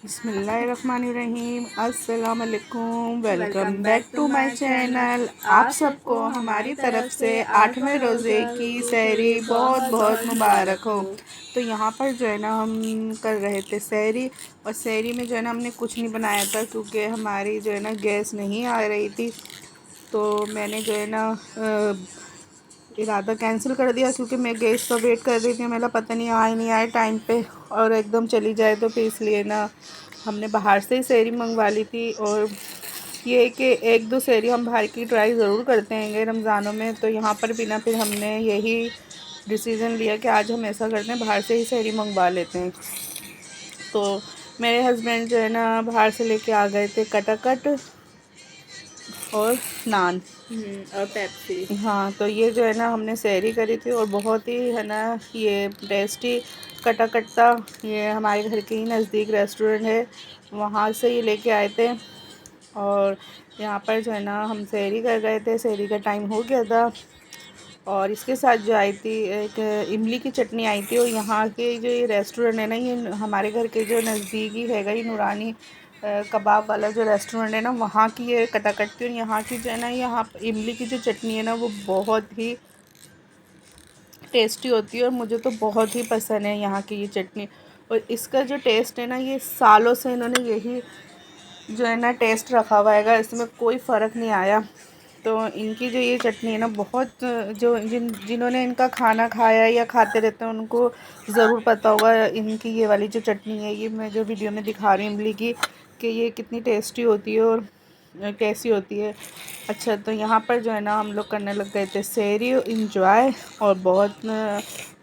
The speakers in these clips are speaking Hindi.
बिस्मिल्लाहिर्रहमानिर्रहीम। अस्सलाम वालेकुम। Welcome welcome back back to to my my channel. Channel. आप आप सबको सबको हमारी हमारी तरफ तरफ से से 8वें 8वें रोज़े रोज़े की की सहरी बहुत बहुत बहुत बहुत मुबारक मुबारक हो। हो। तो यहाँ पर जो है ना हम कर रहे थे सहरी, और सहरी में जो है ना हमने कुछ नहीं बनाया था क्योंकि हमारी जो है ना गैस नहीं आ रही थी। तो मैंने जो है ना इरादा कैंसिल कर दिया क्योंकि मैं गैस का वेट कर रही थी। मेरा पता नहीं आए नहीं आए टाइम पे और एकदम चली जाए, तो फिर इसलिए ना हमने बाहर से ही सहरी मंगवा ली थी। और ये कि एक दो सहरी हम बाहर की ट्राई ज़रूर करते हैं रमज़ानों में। तो यहाँ पर भी ना फिर हमने यही डिसीज़न लिया कि आज हम ऐसा करते हैं, बाहर से ही सहरी मंगवा लेते हैं। तो मेरे हस्बैंड जो है ना बाहर से लेके आ गए थे कटाकट और नान। और पेप्सी। हाँ, तो ये जो है ना हमने सहरी करी थी और बहुत ही है ना ये टेस्टी कटाकट था। ये हमारे घर के ही नज़दीक रेस्टोरेंट है, वहाँ से ये लेके आए थे। और यहाँ पर जो है ना हम सहरी कर गए थे, सहरी का टाइम हो गया था। और इसके साथ जो आई थी एक इमली की चटनी आई थी। और यहाँ के जो ये रेस्टोरेंट है ना, ये हमारे घर के जो नज़दीक ही हैगा, ये नूरानी कबाब वाला जो रेस्टोरेंट है ना, वहाँ की ये कटाकट थी। और यहाँ की जो है ना, यहाँ इमली की जो चटनी है ना, वो बहुत ही टेस्टी होती है और मुझे तो बहुत ही पसंद है यहाँ की ये चटनी। और इसका जो टेस्ट है ना, ये सालों से इन्होंने यही जो है ना टेस्ट रखा हुआ है, इसमें कोई फ़र्क नहीं आया। तो इनकी जो ये चटनी है ना, बहुत जो जिन्होंने इनका खाना खाया या खाते रहते हैं उनको ज़रूर पता होगा इनकी ये वाली जो चटनी है, ये मैं जो वीडियो में दिखा रही हूँ इमली की, कि ये कितनी टेस्टी होती है और कैसी होती है। अच्छा, तो यहाँ पर जो है ना हम लोग करने लग गए थे सहरी इंजॉय, और बहुत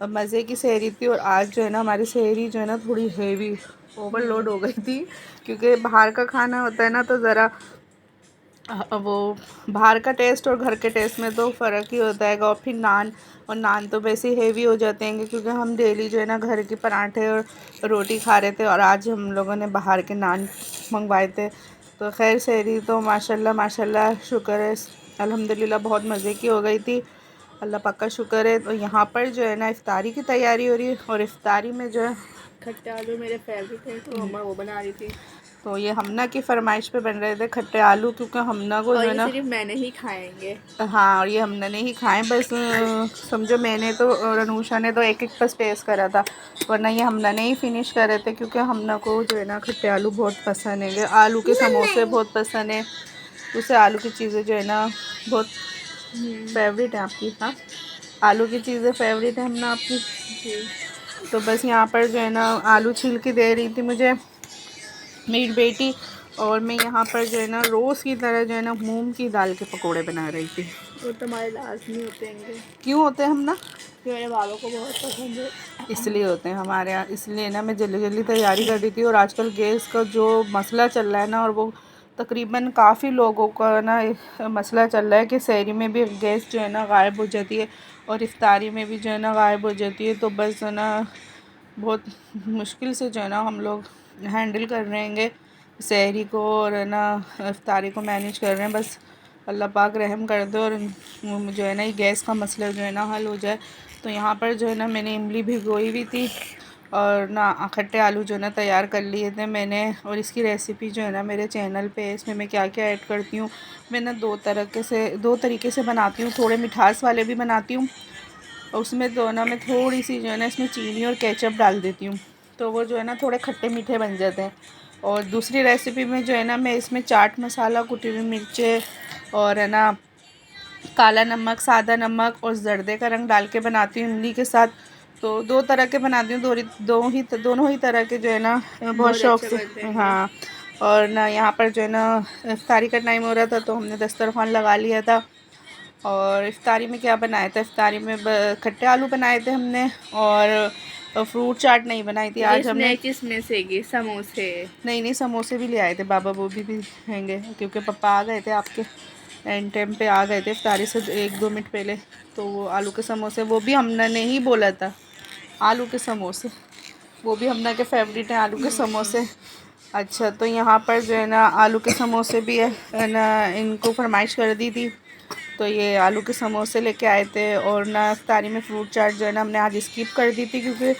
मज़े की सहरी थी। और आज जो है ना हमारी सहरी जो है ना थोड़ी हेवी ओवरलोड हो गई थी, क्योंकि बाहर का खाना होता है ना, तो ज़रा वो बाहर का टेस्ट और घर के टेस्ट में तो फ़र्क ही होता है। और फिर नान, और नान तो वैसे ही हेवी हो जाते हैं क्योंकि हम डेली जो है ना घर के पराठे और रोटी खा रहे थे, और आज हम लोगों ने बाहर के नान मंगवाए थे। तो खैर सहरी तो माशाल्लाह माशाल्लाह शुक्र है, अल्हम्दुलिल्लाह बहुत मज़े की हो गई थी, अल्लाह पाक का शुक्र है। तो यहाँ पर जो है ना इफ़्तारी की तैयारी हो रही है, और इफ़्तारी में जो है खट्टे आलू मेरे फेवरेट है, तो अम्मा वो बना रही थी। तो ये हमना की फ़रमाइश पे बन रहे थे खट्टे आलू, क्योंकि हमना को और जो है ये ना, सिर्फ मैंने ही खाएंगे। हाँ, और ये हमने नहीं खाए बस। समझो मैंने तो और अनुषा ने तो एक एक बस टेस्ट करा था, वरना ये हमने नहीं फिनिश कर रहे थे क्योंकि हमने को जो है ना खट्टे आलू बहुत पसंद है, आलू के समोसे बहुत पसंद है। उसे आलू की चीज़ें जो है ना बहुत फेवरेट है आपकी। हाँ, आलू की चीज़ें फेवरेट है हमने आपकी। जी। तो बस यहाँ पर जो है ना आलू छील के दे रही थी मुझे मेरी बेटी, और मैं यहाँ पर जो है ना रोज़ की तरह जो है ना मूंग की दाल के पकोड़े बना रही थी। वो तो हमारे लाजमी होते हैं, क्यों होते हैं हम ना, कि मेरे बालों को बहुत पसंद है। इसलिए होते हैं हमारे यहाँ, इसलिए ना मैं जल्दी जल्दी तैयारी कर रही थी। और आजकल गैस का जो मसला चल रहा है ना, और वो तकरीबन काफ़ी लोगों का ना मसला चल रहा है कि सहरी में भी गैस जो है ना गायब हो जाती है, और इफ्तारी में भी जो है ना गायब हो जाती है। तो बस जो है ना बहुत मुश्किल से जो है ना हम लोग हैंडल कर रहे हैं सहरी को, और है ना इफ्तारी को मैनेज कर रहे हैं। बस अल्लाह पाक रहम कर दो और जो है ना ये गैस का मसला जो है ना हल हो जाए। तो यहाँ पर जो है ना मैंने इमली भिगोई हुई थी, और ना खट्टे आलू जो है ना तैयार कर लिए थे मैंने। और इसकी रेसिपी जो है ना मेरे चैनल पे है, इसमें मैं क्या क्या ऐड करती हूँ। मैं ना दो तरीके से बनाती हूँ, थोड़े मिठास वाले भी बनाती हूँ, और उसमें तो ना मैं थोड़ी सी जो है ना इसमें चीनी और केचप डाल देती हूँ, तो वो जो है ना थोड़े खट्टे मीठे बन जाते हैं। और दूसरी रेसिपी में जो है ना मैं इसमें चाट मसाला, कुटी हुई मिर्चें, और है ना काला नमक, सादा नमक और ज़र्दे का रंग डाल के बनाती हूँ इमली के साथ। तो दो तरह के बनाती हूँ, दोनों ही तरह के जो है ना बहुत बहुत शौक़ अच्छे से। बनते हैं। हाँ, और ना यहाँ पर जो है ना इफ्तारी का टाइम हो रहा था, तो हमने दस्तरखान लगा लिया था। और इफ्तारी में क्या बनाया था, इफ्तारी में खट्टे आलू बनाए थे हमने, और फ्रूट चाट नहीं बनाई थी मुझे आज हमने। स्नैक्स में से समोसे। नहीं नहीं, समोसे भी ले आए थे बाबा, वो भी हैंगे क्योंकि पापा आ गए थे आपके एंड टाइम पे आ गए थे इफ्तारी से एक दो मिनट पहले। तो वो आलू के समोसे, वो भी हमने ने ही बोला था, आलू के समोसे, वो भी हमने के फेवरेट हैं आलू के समोसे। अच्छा, तो यहाँ पर जो है ना आलू के समोसे भी है ना, इनको फरमाइश कर दी थी, तो ये आलू के समोसे लेके आए थे। और ना इफ्तारी में फ्रूट चाट जो है ना हमने आज स्किप कर दी थी, क्योंकि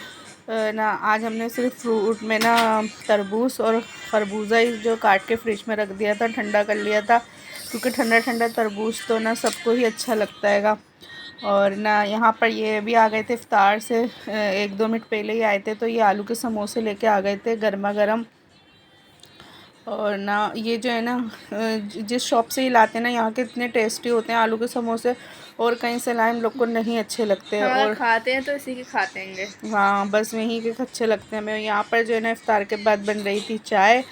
ना आज हमने सिर्फ फ्रूट में ना तरबूज और खरबूजा ही जो काट के फ्रिज में रख दिया था, ठंडा कर लिया था, क्योंकि ठंडा ठंडा तरबूज तो ना सबको ही अच्छा लगता हैगा। और ना यहाँ पर ये भी आ गए थे इफ्तार से, 1-2 मिनट पहले ही आए थे, तो ये आलू के समोसे लेके आ गए थे गर्मा गर्म। और ना ये जो है ना जिस शॉप से ही लाते हैं ना, यहाँ के इतने टेस्टी होते हैं आलू के समोसे, और कहीं से लाए हम लोग को नहीं अच्छे लगते। हाँ, और खाते हैं तो इसी के खाते हैं। हाँ, बस वहीं के अच्छे लगते हैं हमें। यहाँ पर जो है ना इफ्तार के बाद बन रही थी चाय,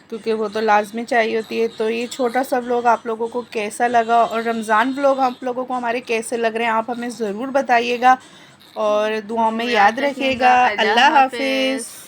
क्योंकि वो तो लाजमी चाहिए होती है। तो ये छोटा सा व्लॉग आप लोगों को कैसा लगा, और रमज़ान व्लॉग आप लोगों को हमारे कैसे लग रहे हैं, आप हमें ज़रूर बताइएगा, और दुआओं में याद रखिएगा। अल्लाह अल्लाह हाफिज़। हाफिज़।